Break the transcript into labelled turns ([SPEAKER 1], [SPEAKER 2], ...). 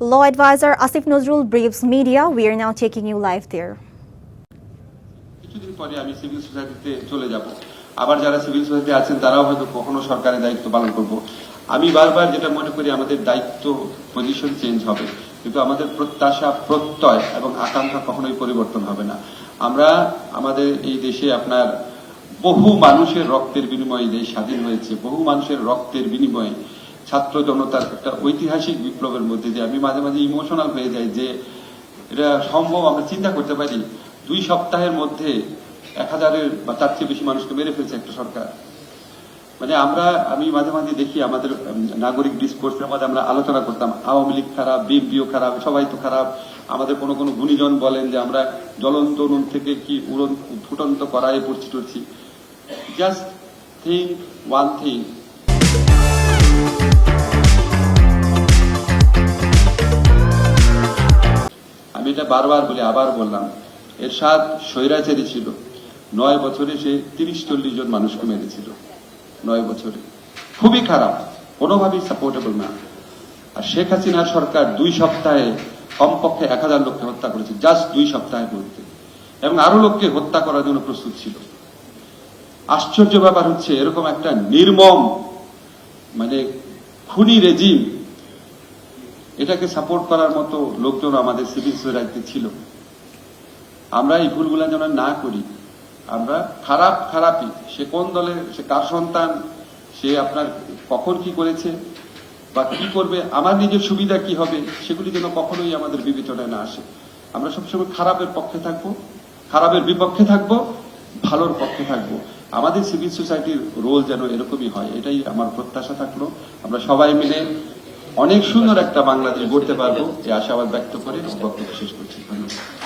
[SPEAKER 1] Law advisor Asif Nazrul briefs media. We are now taking you live there.
[SPEAKER 2] কিছুদিন পরে আমি civil সোসাইটিতে চলে যাব। আবার যারা সিভিল সোসাইটি আছেন তারাও হয়তো কখনো সরকারের দায়িত্ব পালন করব। আমি বারবার যেটা মনে করি আমাদের দায়িত্ব পজিশন চেঞ্জ হবে, কিন্তু আমাদের প্রত্যাশা, প্রত্যয় এবং আকাঙ্ক্ষা কখনোই পরিবর্তন হবে না। আমরা আমাদের এই দেশে আপনার বহু মানুষের রক্তের বিনিময়ে দেশ স্বাধীন হয়েছে, বহু মানুষের রক্তের বিনিময়ে ছাত্র জনতার একটা ঐতিহাসিক বিপ্লবের মধ্যে দিয়ে আমি মাঝে মাঝে ইমোশনাল হয়ে যাই যে এটা সম্ভব। আমরা চিন্তা করতে পারি 2 সপ্তাহের মধ্যে 1000-এর বা তার চেয়ে বেশি মানুষকে মেরে ফেলছে একটা সরকার। মানে আমি মাঝে মাঝে দেখি আমাদের নাগরিক ডিসকোর্সের মধ্যে আমরা আলোচনা করতাম আওয়ামী লীগ খারাপ, বিএনপিও খারাপ, সবাই তো খারাপ। আমাদের কোনো কোনো গুণীজন বলেন যে আমরা জ্বলন্ত নুন থেকে কি ফুটন্ত কড়াইয়ে পড়ছি টড়ছি। জাস্ট থিঙ্ক ওয়ান থিং, আমি এটা বারবার বলি, আবার বললাম, এরশাদ স্বৈরাচারী ছিল। 9 বছরে সে 30-40 জন মানুষকে মেরেছিল। 9 বছরে খুবই খারাপ, কোনোভাবেই সাপোর্টেবল না। আর শেখ হাসিনার সরকার 2 সপ্তাহে কমপক্ষে 1000 লোককে হত্যা করেছে, জাস্ট 2 সপ্তাহের মধ্যে, এবং আরো লোককে হত্যা করার জন্য প্রস্তুত ছিল। আশ্চর্য ব্যাপার হচ্ছে এরকম একটা নির্মম মানে খুনি রেজিম, এটাকে সাপোর্ট করার মতো লোকজন আমাদের সিভিল সোসাইটিতে ছিল। আমরা এই ভুলগুলা যেন না করি। আমরা খারাপই, সে কোন দলের, সে কার সন্তান, সে আপনার কখন কি করেছে বা কি করবে, আমার নিজের সুবিধা কি হবে, সেগুলি যেন কখনোই আমাদের বিবেচনায় না আসে। আমরা সবসময় খারাপের পক্ষে থাকবো, খারাপের বিপক্ষে থাকবো, ভালোর পক্ষে থাকবো। আমাদের সিভিল সোসাইটির রোল যেন এরকমই হয়, এটাই আমার প্রত্যাশা থাকলো। আমরা সবাই মিলে অনেক সুন্দর একটা বাংলাদেশ গড়তে পারবো, এই আশাবাদ ব্যক্ত করে বক্তব্য শেষ করছি। ধন্যবাদ।